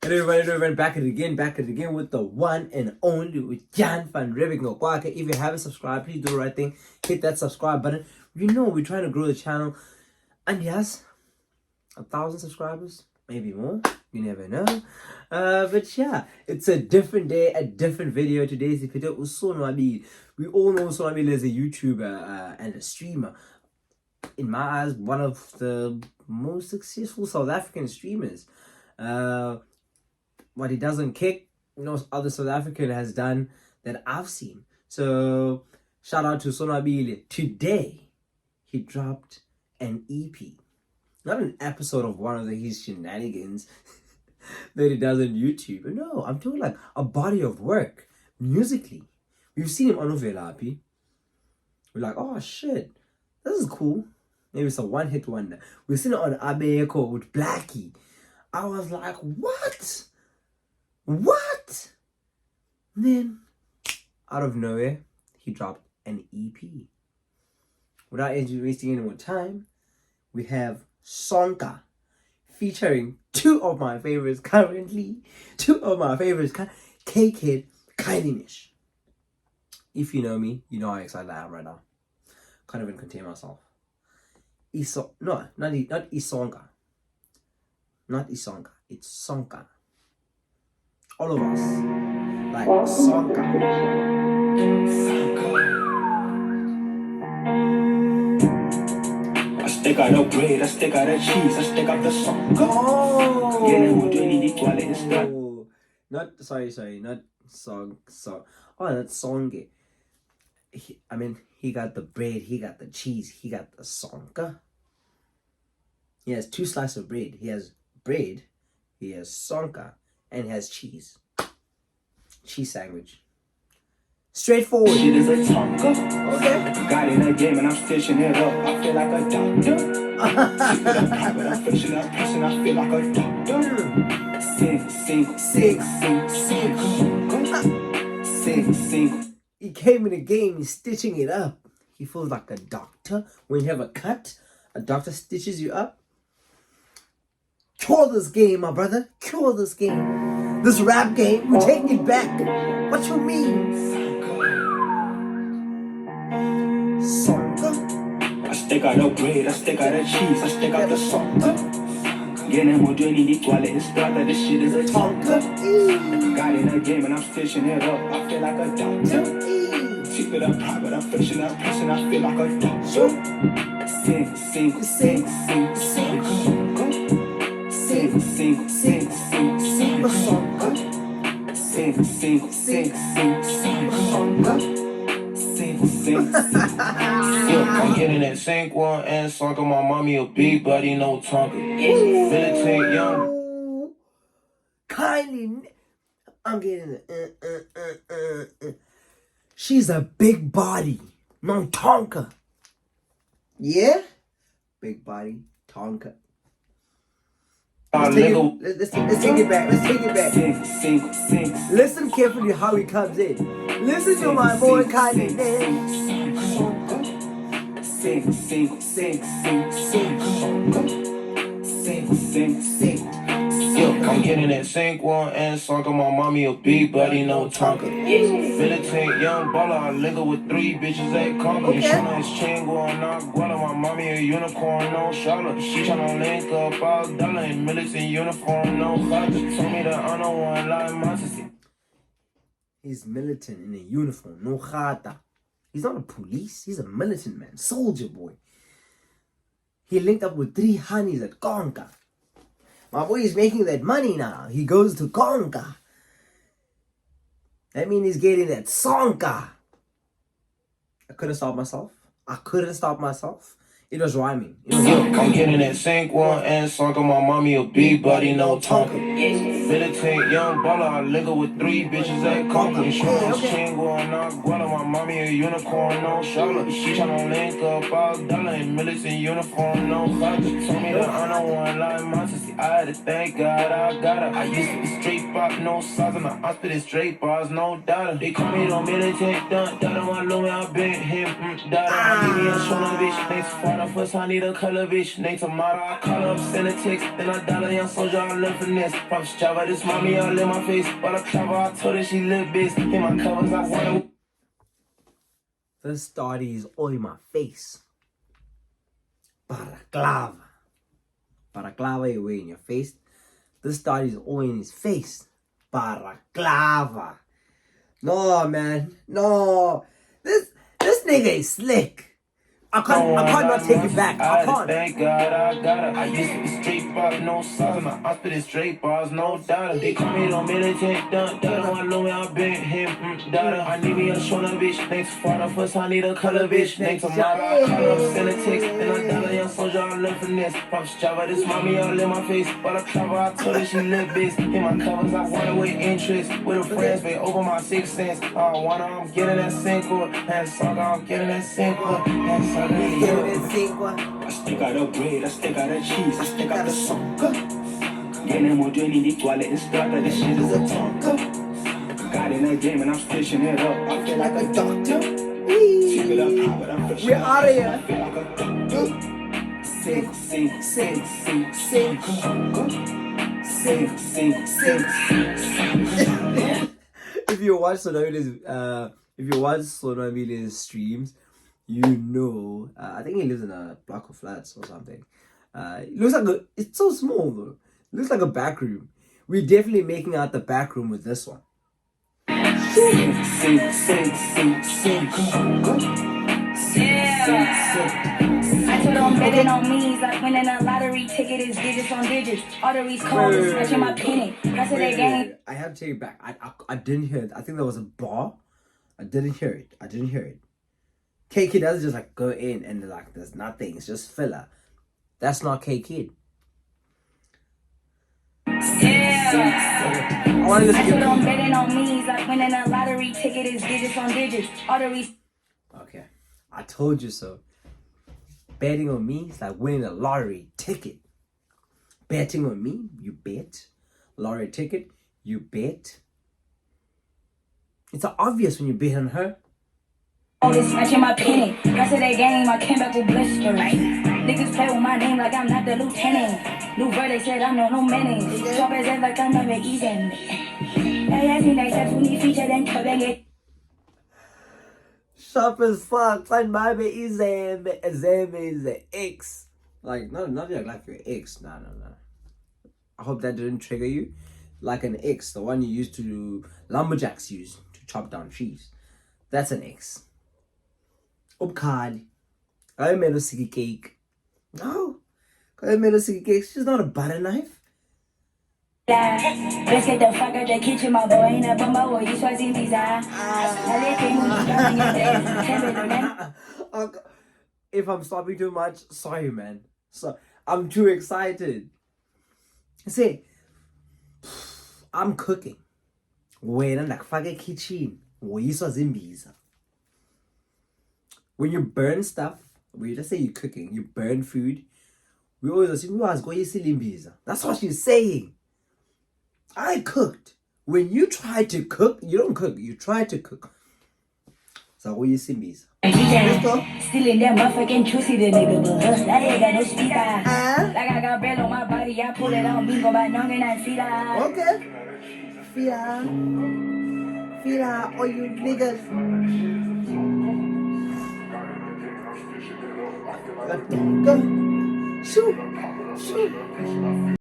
Everybody, back at it again with the one and only with Dyan'van. If you haven't subscribed, please do the right thing. Hit that subscribe button. You know we're trying to grow the channel. And yes, 1,000 subscribers, maybe more. You never know. But yeah, it's a different day, a different video. Today's video was Sonwabile. We all know Sonwabile is a YouTuber and a streamer. In my eyes, one of the most successful South African streamers. What he doesn't kick, no other South African has done that I've seen. So shout out to Sonwabile. Today he dropped an EP, not an episode of one of his shenanigans that he does on YouTube. No, I'm talking like a body of work musically. We've seen him on Sonwabile. We're like, oh shit, this is cool. Maybe it's a one-hit wonder. We've seen it on Abeko with Blackie. I was like, what? What? And then, out of nowhere, he dropped an EP. Without wasting any more time, we have Sonka featuring two of my favorites currently. K.Keed, Kindlynxsh. If you know me, you know how excited I am right now. Can't even contain myself. Not Sonka. Not Sonka. It's Sonka. All of us like Sonka. I stick out the bread, I stick out the cheese, I stick out the Sonka. Oh, not song. Oh, that's Songe. He got the bread, he got the cheese, he got the Sonka. He has 2 slices of bread. He has bread, he has Sonka, and he has cheese. Cheese sandwich. Straightforward. Shit is a Sonka. Okay. Got in the game and I'm stitching it up. I feel like a doctor. But I'm fixing up, pressing, I feel like a doctor. Sing. He came in the game, he's stitching it up. He feels like a doctor. When you have a cut, a doctor stitches you up. Cure this game, my brother. Cure this game. This rap game, we take it back. What you mean? Sonka. I stick out the bread, I stick out the cheese, I stick out the Sonka. Getting more doing the quality and stuff that this shit is a Sonka. Got in the game and I'm stitching it up. I feel like a doctor. Keep it up high, but I'm fixing up, pressing, I feel like a doctor. Sing. I'm getting that sink one and Sonka. My mommy a big buddy, no Tonka. Militant young. Kindly, I'm getting it. She's a big body, no Tonka. Yeah, big body, Tonka. Let's take it back. Sing. Listen carefully how he comes in. Listen to my boy Kindlynxsh. Sing. I'm getting that sink one and Sonka. My mommy a big buddy, no Tonka. Militant young baller, I linger with 3 bitches at Conga. Okay. Tryna exchange going on Guala. My mommy a unicorn, no Charlotte. She tryna link up $5 in militant uniform, no Fata. Told me that I know one like Monty. He's militant in a uniform, no khata. He's not a police, he's a militant man, soldier boy. He linked up with 3 honeys at Konka. My boy is making that money now. He goes to Konka. That means he's getting that Sonka. I couldn't stop myself. It was rhyming. I'm getting that sink one and Sonka. My mommy a big buddy, no Tonka. Militant young baller, I linger with 3 bitches at Conga. Tryna exchange going on Guala. My mommy a unicorn, no Charlotte. She tryna link up $5 in militant uniform, no Fata. Told me that I know one like Monty. I had to thank God I got her. I used to be straight pop, no sauce, and I spit it straight bars, no doubt. They call me no militant, done, my low, I've been him, dada. I give me a shoulder, bitch, thanks for the the first I need a color bitch. Name tomato, I call her up, send a text. Then I dial a young soldier, I learn finesse. From Java, this mommy all in my face. While I travel, I told her she look bitch. In my covers, I wanna. This study is all in my face. Baraklava. Baraklava you wear in your face. This study is all in his face. Baraklava. No, man. No. This nigga is slick. I can't not take it back. I can't. Thank God I got it. I used to be straight bars, no sauce. My I spit it straight bars, no doubt. They call me no militant, done. I know me, I've been him, daughter. I need me a shorter bitch. Thanks for the first, I need a color bitch. Thanks to my I call up, send a text. Then I dial a young soldier, I learn finesse. From Java, this mommy all in my face. While I travel, I told her she look bitch. In my covers, I wanna with interest. With her friends, they over my 6 cents. I wanna, I'm getting that single. And Sonka, I'm getting that single. And I stick out the bread, I stick out the cheese, I stick out the Sonka. Getting more journey, the toilet and start that this shit is a Tonka. Got in that game and I'm stitching it up. I feel like a doctor. Keep it up, but I'm fresh. We're out of here. I feel like a doctor. Sing, sing, sing, sing, sing, sing, sing, sing. If you watch Sonwabile's streams, you know, I think he lives in a block of flats or something. It looks like it's so small though. It looks like a back room. We're definitely making out the back room with this one. Sing, sing, sing, sing, sing, I told them betting on me is like winning a lottery ticket is digits on digits. Arteries cold, stretching my penny. Rest of the game. I have to take it back. I didn't hear it. I think there was a bar. I didn't hear it. K.Keed doesn't just like go in and like there's nothing. It's just filler. That's not K.Keed. Yeah. I want to listen I told them to betting on me is like winning a lottery ticket is digits on digits. Arteries. Okay. I told you so. Betting on me is like winning a lottery ticket. Betting on me, you bet. Lottery ticket, you bet. It's obvious when you bet on her. Always snatching my penny. Rest of the game, I came back with blisters. Niggas play with my name like I'm not the lieutenant. New verdict said I'm no menace. Sharp as ever, like I'm never even. Hey, I think that's a funny feature, then come back. Sharp as fuck. Find my baby Zam is the X. Like not like your X. No. I hope that didn't trigger you. Like an X, the one you used to lumberjacks use to chop down trees. That's an X. Ubkhali. I made a sticky cake. No. I made a sticky cake. She's not a butter knife. Let's get the fuck out the kitchen, my boy. Ain't a bummer, boy. You swazzy visa. If I'm stopping too much, sorry, man. So I'm too excited. See, I'm cooking. Wena ndakufaka kitchen. Woyiswa zimbiza. When you burn stuff, let's say you're cooking, you burn food, we always assume you ask goyisimbiza. That's what she's saying. I cooked. When you try to cook, you don't cook, you try to cook. So goyisimbiza. Let's go. Still in that motherfucking juicy, the nigga, but I ain't got no speaker. Like I got bread on my body, I pull it on bingo by nong and I feel like. Okay. Fila, all you niggas. Go. Shoot.